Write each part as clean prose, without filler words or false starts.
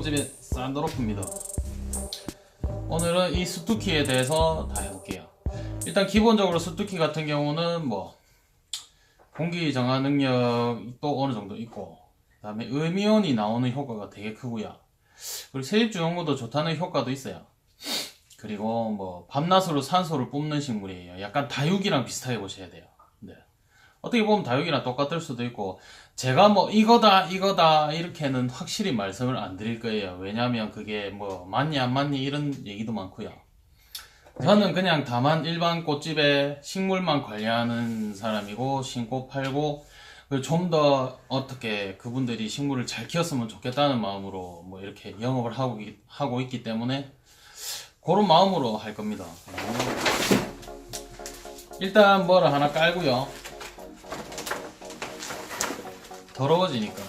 꽃집의 산드로프입니다. 오늘은 이 스투키에 대해서 다 해볼게요. 일단 기본적으로 스투키 같은 경우는 뭐 공기 정화 능력도 어느 정도 있고, 그 다음에 음이온이 나오는 효과가 되게 크고요. 그리고 세입주용으로도 좋다는 효과도 있어요. 그리고 뭐 밤낮으로 산소를 뿜는 식물이에요. 약간 다육이랑 비슷하게 보셔야 돼요. 네. 어떻게 보면 다육이랑 똑같을 수도 있고, 제가 뭐 이거다 이렇게는 확실히 말씀을 안 드릴 거예요. 왜냐면 그게 뭐 맞니 안 맞니 이런 얘기도 많고요. 저는 그냥 다만 일반 꽃집에 식물만 관리하는 사람이고, 심고 팔고 좀 더 어떻게 그분들이 식물을 잘 키웠으면 좋겠다는 마음으로 뭐 이렇게 영업을 하고 있기 때문에 그런 마음으로 할 겁니다. 일단 뭐를 하나 깔고요. 더러워지니까.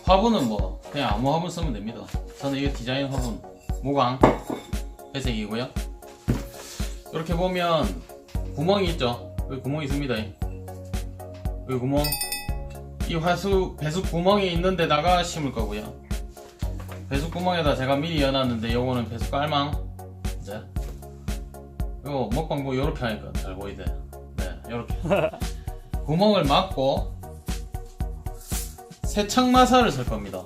화분은 뭐 그냥 아무 화분 쓰면 됩니다. 저는 이게 디자인 화분 무광 회색이고요. 이렇게 보면 구멍이 있죠. 여기 구멍이 있습니다. 여기 구멍. 이 배수 구멍이 있는 데다가 심을 거고요. 배수 구멍에다 제가 미리 여놨는데 요거는 배수 깔망. 이제 이거 먹방 뭐 요렇게 하니까 잘 보이대. 네, 요렇게 구멍을 막고 세척마사를 쓸 겁니다.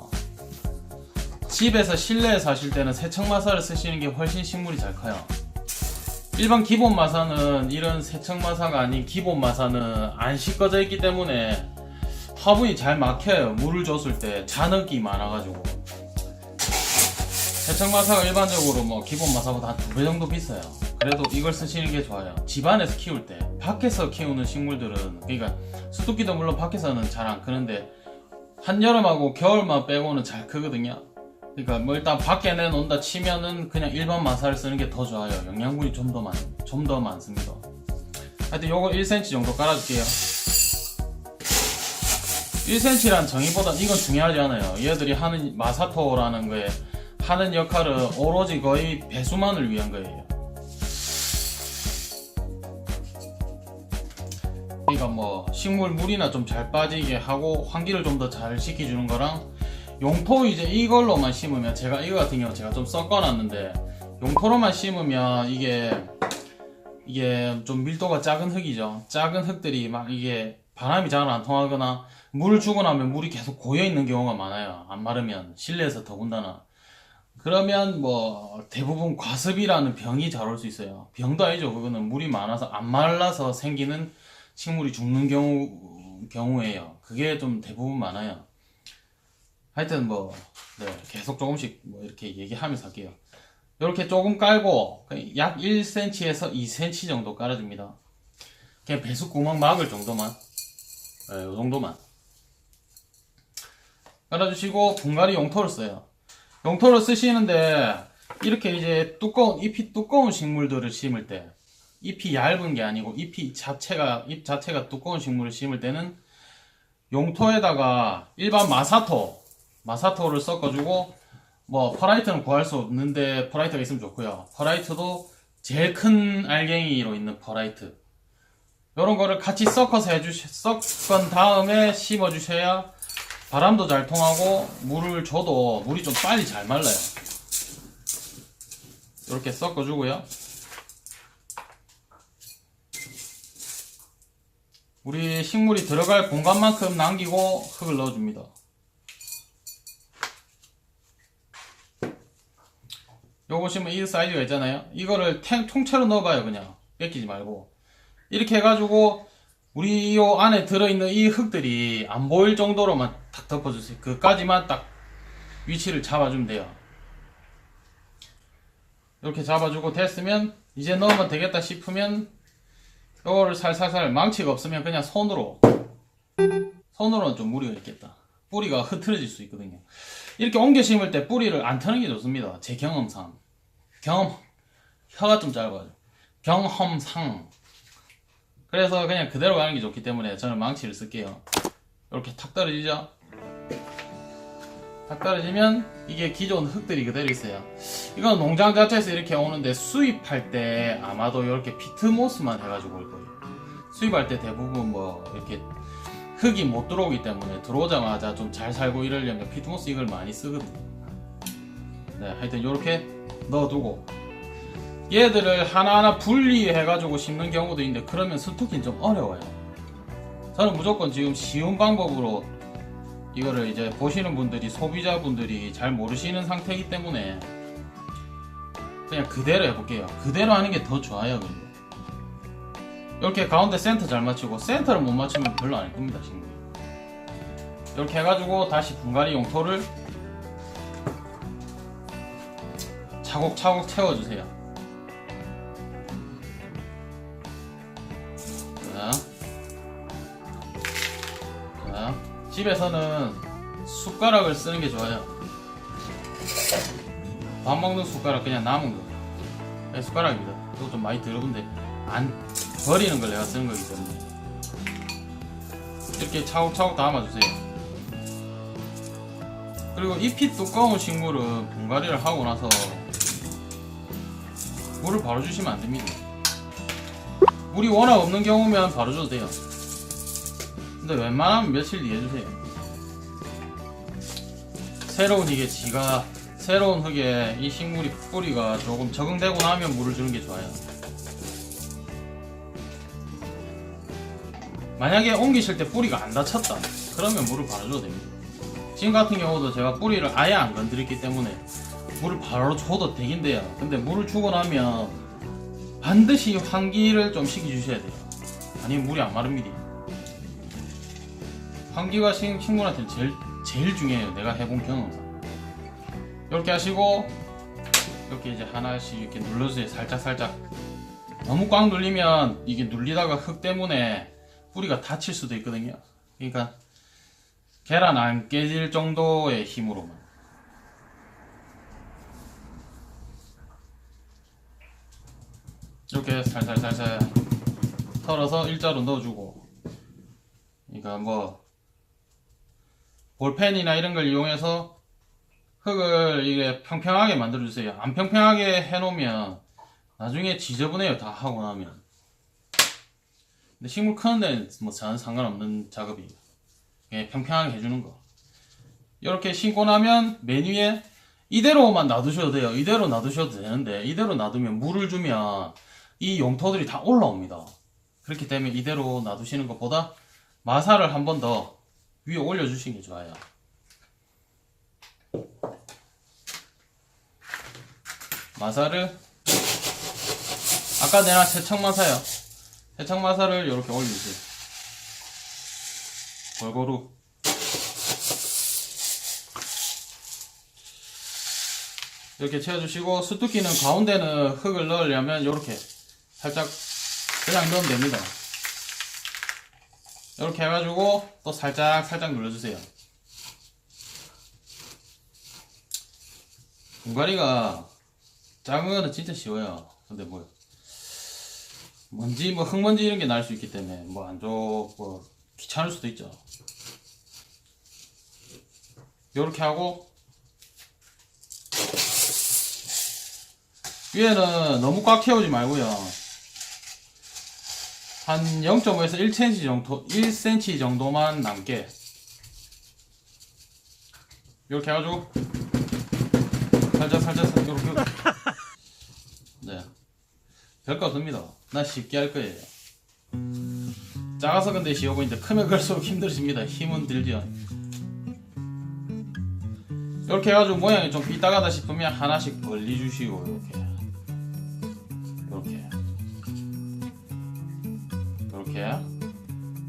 집에서 실내에서 하실 때는 세척마사를 쓰시는 게 훨씬 식물이 잘 커요. 일반 기본 마사는 이런 세척마사가 아닌 기본 마사는 안 씻겨져 있기 때문에 화분이 잘 막혀요. 물을 줬을 때 잔흙이 많아가지고. 세척마사가 일반적으로 뭐 기본 마사보다 한 2배 정도 비싸요. 그래도 이걸 쓰시는 게 좋아요. 집안에서 키울 때. 밖에서 키우는 식물들은, 그러니까 수도기도 물론 밖에서는 잘 안 크는데 한여름하고 겨울만 빼고는 잘 크거든요. 그러니까 뭐 일단 밖에 내놓는다 치면은 그냥 일반 마사를 쓰는 게 더 좋아요. 영양분이 좀 더 많습니다. 하여튼 요거 1cm 정도 깔아줄게요. 1cm란 정의보다 이건 중요하지 않아요. 얘들이 하는 마사토라는 거에 하는 역할은 오로지 거의 배수만을 위한 거예요. 그러니까 뭐 식물 물이나 좀 잘 빠지게 하고 환기를 좀 더 잘 시켜주는 거랑, 용토 이제 이걸로만 심으면, 제가 이거 같은 경우 제가 좀 섞어놨는데 용토로만 심으면 이게 좀 밀도가 작은 흙이죠. 작은 흙들이 막 이게 바람이 잘 안 통하거나 물을 주고 나면 물이 계속 고여있는 경우가 많아요. 안 마르면, 실내에서 더군다나. 그러면 뭐 대부분 과습이라는 병이 잘 올 수 있어요. 병도 아니죠. 그거는 물이 많아서 안 말라서 생기는 식물이 죽는 경우예요. 그게 좀 대부분 많아요. 하여튼 뭐 네, 계속 조금씩 뭐 이렇게 얘기하면서 할게요. 이렇게 조금 깔고 약 1cm에서 2cm 정도 깔아줍니다. 그냥 배수 구멍 막을 정도만, 네, 요 정도만 깔아주시고, 분갈이 용토를 써요. 용토를 쓰시는데 이렇게 이제 잎이 두꺼운 식물들을 심을 때, 잎이 얇은 게 아니고 잎 자체가 두꺼운 식물을 심을 때는 용토에다가 일반 마사토를 섞어주고, 뭐 퍼라이트는 구할 수 없는데 퍼라이트가 있으면 좋고요. 퍼라이트도 제일 큰 알갱이로 있는 퍼라이트, 이런 거를 같이 섞어서 섞은 다음에 심어주셔야 바람도 잘 통하고 물을 줘도 물이 좀 빨리 잘 말라요. 이렇게 섞어주고요. 우리 식물이 들어갈 공간만큼 남기고 흙을 넣어줍니다. 요거 보시면 이 사이즈가 있잖아요. 이거를 통째로 넣어봐요. 그냥 뺏기지 말고. 이렇게 해가지고 우리 요 안에 들어있는 이 흙들이 안 보일 정도로만 딱 덮어주세요. 그까지만 딱 위치를 잡아주면 돼요. 이렇게 잡아주고 됐으면 이제 넣으면 되겠다 싶으면 이거를 살살살, 망치가 없으면 그냥 손으로는 좀 무리가 있겠다. 뿌리가 흐트러질 수 있거든요. 이렇게 옮겨 심을 때 뿌리를 안 트는 게 좋습니다. 제 경험상. 혀가 좀 짧아요. 경험상. 그래서 그냥 그대로 가는 게 좋기 때문에 저는 망치를 쓸게요. 이렇게 탁 떨어지죠? 탁 떨어지면 이게 기존 흙들이 그대로 있어요. 이건 농장 자체에서 이렇게 오는데 수입할 때 아마도 이렇게 피트모스만 해가지고 올 거예요. 수입할 때 대부분 뭐 이렇게 흙이 못 들어오기 때문에 들어오자마자 좀 잘 살고 이러려면 피트모스 이걸 많이 쓰거든요. 네, 하여튼 요렇게 넣어두고 얘들을 하나하나 분리해가지고 심는 경우도 있는데 그러면 스토킹 좀 어려워요. 저는 무조건 지금 쉬운 방법으로 이거를 이제 보시는 분들이, 소비자분들이 잘 모르시는 상태이기 때문에 그냥 그대로 해볼게요. 그대로 하는 게 더 좋아요. 그리고 이렇게 가운데 센터 잘 맞추고, 센터를 못 맞추면 별로 안 예쁩니다, 식물이. 이렇게 해가지고 다시 분갈이 용토를 차곡차곡 채워주세요. 자, 집에서는 숟가락을 쓰는 게 좋아요. 밥 먹는 숟가락, 그냥 남은 거. 네, 숟가락입니다. 이거 좀 많이 더러운데 안 버리는 걸 내가 쓰는 거기 때문에 이렇게 차곡차곡 담아주세요. 그리고 잎이 두꺼운 식물은 분갈이를 하고 나서 물을 바로 주시면 안 됩니다. 물이 워낙 없는 경우면 바로 줘도 돼요. 근데 웬만하면 며칠 뒤에 주세요. 새로운 새로운 흙에 이 식물이 뿌리가 조금 적응되고 나면 물을 주는 게 좋아요. 만약에 옮기실 때 뿌리가 안 다쳤다, 그러면 물을 바로 줘도 됩니다. 지금 같은 경우도 제가 뿌리를 아예 안 건드렸기 때문에 물을 바로 줘도 되긴 돼요. 근데 물을 주고 나면 반드시 환기를 좀 시켜주셔야 돼요. 아니면 물이 안 마릅니다. 환기가 식물한테는 제일 중요해요. 내가 해본 경험상. 이렇게 하시고 이렇게 이제 하나씩 이렇게 눌러주세요. 살짝살짝. 너무 꽉 눌리면 이게 눌리다가 흙 때문에 뿌리가 다칠 수도 있거든요. 그러니까 계란 안 깨질 정도의 힘으로만. 이렇게 살살살살 털어서 일자로 넣어주고, 그러니까 뭐 볼펜이나 이런 걸 이용해서 흙을 이게 평평하게 만들어주세요. 안 평평하게 해놓으면 나중에 지저분해요. 다 하고 나면. 근데 식물 크는 데는 뭐 전혀 상관없는 작업이에요. 그냥 평평하게 해주는 거. 이렇게 심고 나면 맨 위에 이대로만 놔두셔도 돼요. 이대로 놔두셔도 되는데, 이대로 놔두면 물을 주면 이 용토들이 다 올라옵니다. 그렇기 때문에 이대로 놔두시는 것보다 마사를 한 번 더 위에 올려주시는 게 좋아요. 마사를 아까 내가 세척마사요. 세척마사를 이렇게 올려주세요. 골고루. 이렇게 채워주시고, 수뚜기는 가운데는 흙을 넣으려면 이렇게 살짝 그냥 넣으면 됩니다. 이렇게 해가지고 또 살짝 눌러주세요. 분갈이가 작은 거는 진짜 쉬워요. 근데 뭐 먼지, 흙먼지 이런 게 날 수 있기 때문에 귀찮을 수도 있죠. 이렇게 하고 위에는 너무 꽉 채우지 말고요. 한 0.5에서 1cm 정도만 남게 이렇게 해가지고 살짝 이렇게. 네, 별거 없습니다. 난 쉽게 할 거예요. 작아서 근데 쉬워 보이는데 크면 클수록 힘들어집니다. 힘은 들죠. 이렇게 해가지고 모양이 좀 삐딱하다 싶으면 하나씩 벌려주시고, 이렇게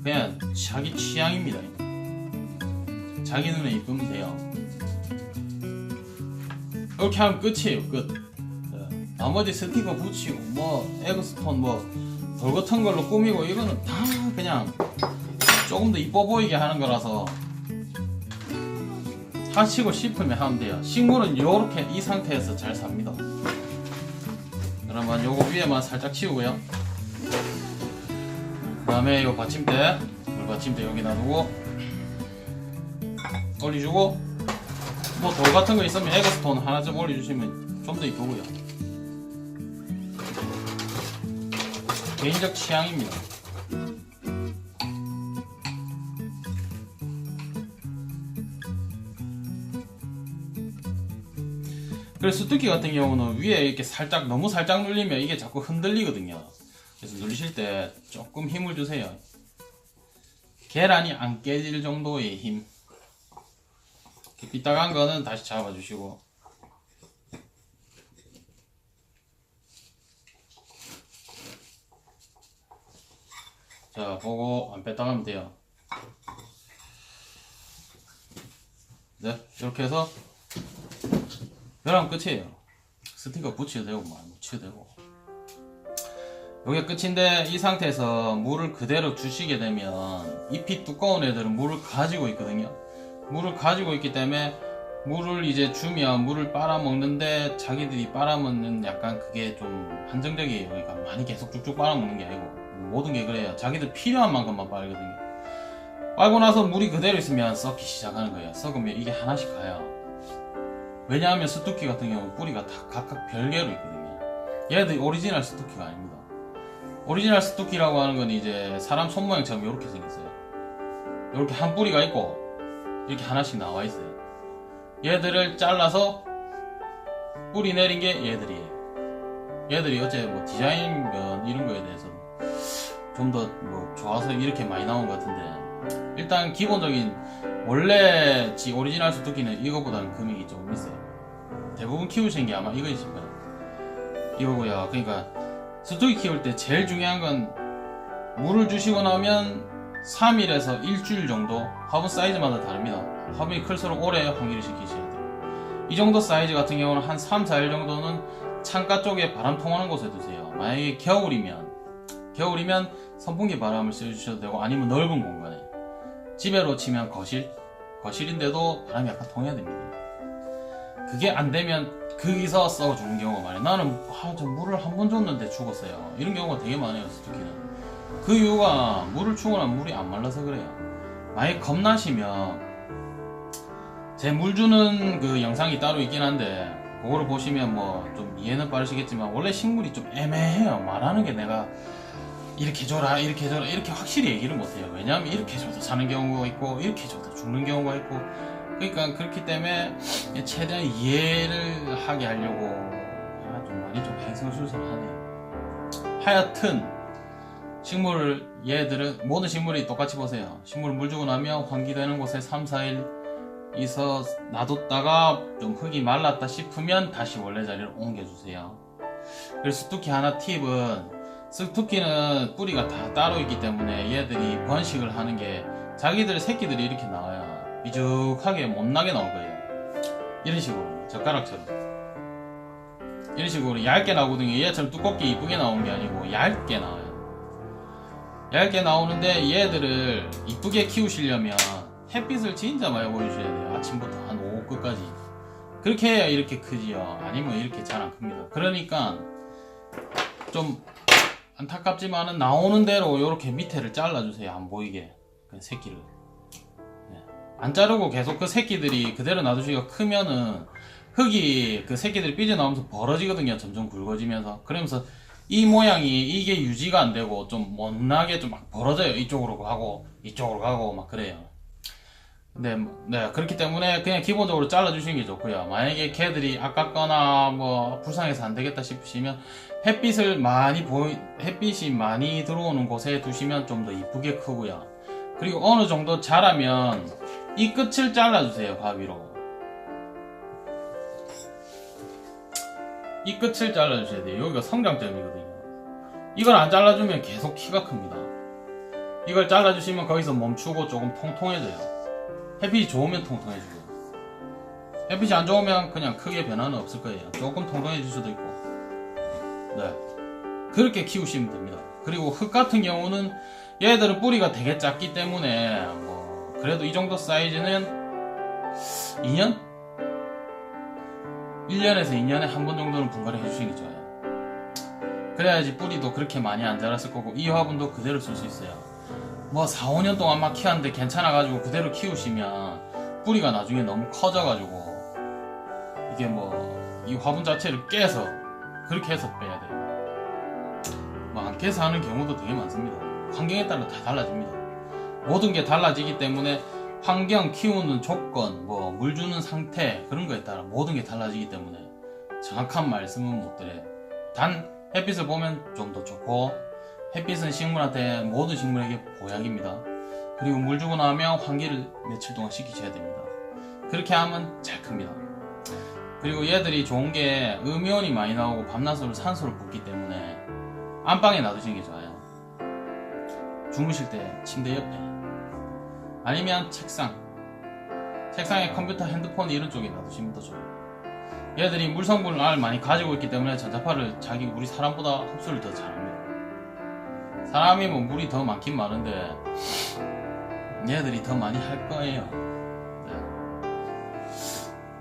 그냥 자기 취향입니다. 자기 눈에 이쁘면 돼요. 이렇게 하면 끝이에요. 끝. 나머지 스티커 붙이고 에그스톤 돌 같은 걸로 꾸미고 이거는 다 그냥 조금 더 이뻐 보이게 하는 거라서 하시고 싶으면 하면 돼요. 식물은 요렇게 이 상태에서 잘 삽니다. 그러면 요거 위에만 살짝 치우고요. 그 다음에 요 받침대, 물 받침대 여기 놔두고 올려주고, 돌 같은 거 있으면 에그스톤 하나 좀 올려주시면 좀 더 이쁘고요. 개인적 취향입니다. 그래서 습득기 같은 경우는 위에 이렇게 살짝 너무 살짝 눌리면 이게 자꾸 흔들리거든요. 그래서 누르실 때 조금 힘을 주세요. 계란이 안 깨질 정도의 힘. 삐딱한 거는 다시 잡아주시고. 자, 보고 안 뺐다 가면 돼요. 네, 이렇게 해서 그럼 끝이에요. 스티커 붙여도 되고 뭐 묻혀도 되고. 이게 끝인데, 이 상태에서 물을 그대로 주시게 되면 잎이 두꺼운 애들은 물을 가지고 있거든요. 물을 가지고 있기 때문에 물을 이제 주면 물을 빨아먹는데, 자기들이 빨아먹는 약간 그게 좀 한정적이에요. 그러니까 많이 계속 쭉쭉 빨아먹는 게 아니고, 모든 게 그래요. 자기들 필요한 만큼만 빨거든요. 빨고 나서 물이 그대로 있으면 썩기 시작하는 거예요. 썩으면 이게 하나씩 가요. 왜냐하면 스투키 같은 경우는 뿌리가 다 각각 별개로 있거든요. 얘들 오리지널 스투키가 아닙니다. 오리지널 스투키라고 하는 건 이제 사람 손 모양처럼 이렇게 생겼어요. 이렇게 한 뿌리가 있고 이렇게 하나씩 나와 있어요. 얘들을 잘라서 뿌리 내린 게 얘들이에요. 얘들이 어째 뭐 디자인면 이런 거에 대해서 좀 더 뭐 좋아서 이렇게 많이 나온 것 같은데, 일단 기본적인 원래 오리지널 스투키는 이거보다는 금액이 조금 있어요. 대부분 키우시는 게 아마 이거이실 거예요. 이거고요. 그러니까 스투키 키울 때 제일 중요한 건 물을 주시고 나면 3일에서 일주일 정도, 화분 사이즈마다 다릅니다. 화분이 클수록 오래 환기를 시키셔야 돼요. 이 정도 사이즈 같은 경우는 한 3, 4일 정도는 창가 쪽에 바람 통하는 곳에 두세요. 만약에 겨울이면 선풍기 바람을 쐬주셔도 되고, 아니면 넓은 공간에, 집에로 치면 거실인데도 바람이 약간 통해야 됩니다. 그게 안 되면 거기서 썩어 죽는 경우가 많아요. 나는 저 물을 한 번 줬는데 죽었어요. 이런 경우가 되게 많아요, 스투키는. 그 이유가 물을 주고 나면 물이 안 말라서 그래요. 만약에 겁나시면 제 물 주는 그 영상이 따로 있긴 한데, 그거를 보시면 뭐 좀 이해는 빠르시겠지만, 원래 식물이 좀 애매해요. 말하는 게 내가 이렇게 줘라 이렇게 줘라 이렇게 확실히 얘기를 못해요. 왜냐하면 이렇게 줘도 사는 경우가 있고 이렇게 줘도 죽는 경우가 있고, 그러니까 그렇기 때문에 최대한 이해를 하게 하려고 좀 많이 좀 횡설수설하네요. 하여튼 얘들은 모든 식물이 똑같이 보세요. 식물 물 주고 나면 환기되는 곳에 3, 4일 있어 놔뒀다가 좀 흙이 말랐다 싶으면 다시 원래 자리로 옮겨주세요. 그리고 스투키 하나 팁은, 스투키는 뿌리가 다 따로 있기 때문에 얘들이 번식을 하는 게 자기들 새끼들이 이렇게 나와요. 비죽하게 못나게 나올 거예요. 이런 식으로 젓가락처럼 이런 식으로 얇게 나오거든요. 얘처럼 두껍게 이쁘게 나오는 게 아니고 얇게 나와요. 얇게 나오는데, 얘들을 이쁘게 키우시려면 햇빛을 진짜 많이 보여주셔야 돼요. 아침부터 한 오후 끝까지. 그렇게 해야 이렇게 크지요. 아니면 이렇게 잘 안 큽니다. 그러니까 좀 안타깝지만은 나오는 대로 이렇게 밑에를 잘라주세요. 안 보이게, 그 새끼를. 네. 안 자르고 계속 그 새끼들이 그대로 놔두시기가 크면은 흙이 그 새끼들이 삐져나오면서 벌어지거든요. 점점 굵어지면서. 그러면서 이 모양이 이게 유지가 안 되고 좀 못나게 좀 막 벌어져요. 이쪽으로 가고 이쪽으로 가고 막 그래요. 네, 그렇기 때문에 그냥 기본적으로 잘라주시는 게 좋고요. 만약에 걔들이 아깝거나 뭐 불쌍해서 안 되겠다 싶으시면 햇빛이 많이 들어오는 곳에 두시면 좀 더 이쁘게 크고요. 그리고 어느 정도 자라면 이 끝을 잘라주세요. 가위로 이 끝을 잘라주셔야 돼요. 여기가 성장점이거든요. 이걸 안 잘라주면 계속 키가 큽니다. 이걸 잘라주시면 거기서 멈추고 조금 통통해져요. 햇빛이 좋으면 통통해지고요. 햇빛이 안 좋으면 그냥 크게 변화는 없을 거예요. 조금 통통해질 수도 있고. 네, 그렇게 키우시면 됩니다. 그리고 흙 같은 경우는 얘들은 뿌리가 되게 작기 때문에 뭐 그래도 이 정도 사이즈는 2년? 1년에서 2년에 한 번 정도는 분갈이 해주시는 게 좋아요. 그래야지 뿌리도 그렇게 많이 안 자랐을 거고, 이 화분도 그대로 쓸 수 있어요. 뭐 4, 5년 동안 막 키웠는데 괜찮아가지고 그대로 키우시면 뿌리가 나중에 너무 커져가지고 이게 뭐 이 화분 자체를 깨서 그렇게 해서 빼야 돼요. 뭐 안 깨서 하는 경우도 되게 많습니다. 환경에 따라 다 달라집니다. 모든 게 달라지기 때문에 환경, 키우는 조건, 뭐 물 주는 상태, 그런 거에 따라 모든 게 달라지기 때문에 정확한 말씀은 못 드려요. 단 햇빛을 보면 좀 더 좋고, 햇빛은 식물한테, 모든 식물에게 보약입니다. 그리고 물 주고 나면 환기를 며칠 동안 시키셔야 됩니다. 그렇게 하면 잘 큽니다. 그리고 얘들이 좋은 게 음이온이 많이 나오고 밤낮으로 산소를 붓기 때문에 안방에 놔두시는 게 좋아요. 주무실 때 침대 옆에, 아니면 책상에 컴퓨터, 핸드폰 이런 쪽에 놔두시면 더 좋아요. 얘들이 물 성분을 많이 가지고 있기 때문에 전자파를 우리 사람보다 흡수를 더 잘합니다. 사람이 뭐 물이 더 많긴 많은데 얘들이 더 많이 할 거예요.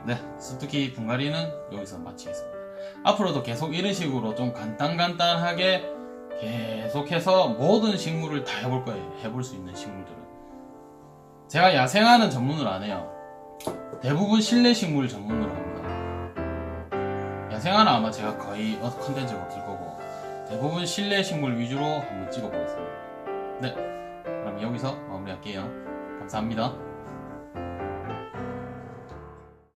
네, 습득기 분갈이는 여기서 마치겠습니다. 앞으로도 계속 이런 식으로 좀 간단하게 계속해서 모든 식물을 다 해볼 거예요. 해볼 수 있는 식물들은. 제가 야생화는 전문으로 안 해요. 대부분 실내 식물 전문으로 합니다. 야생화는 아마 제가 거의 컨텐츠가 없을 거고, 대부분 실내 식물 위주로 한번 찍어보겠습니다. 네, 그럼 여기서 마무리할게요. 감사합니다.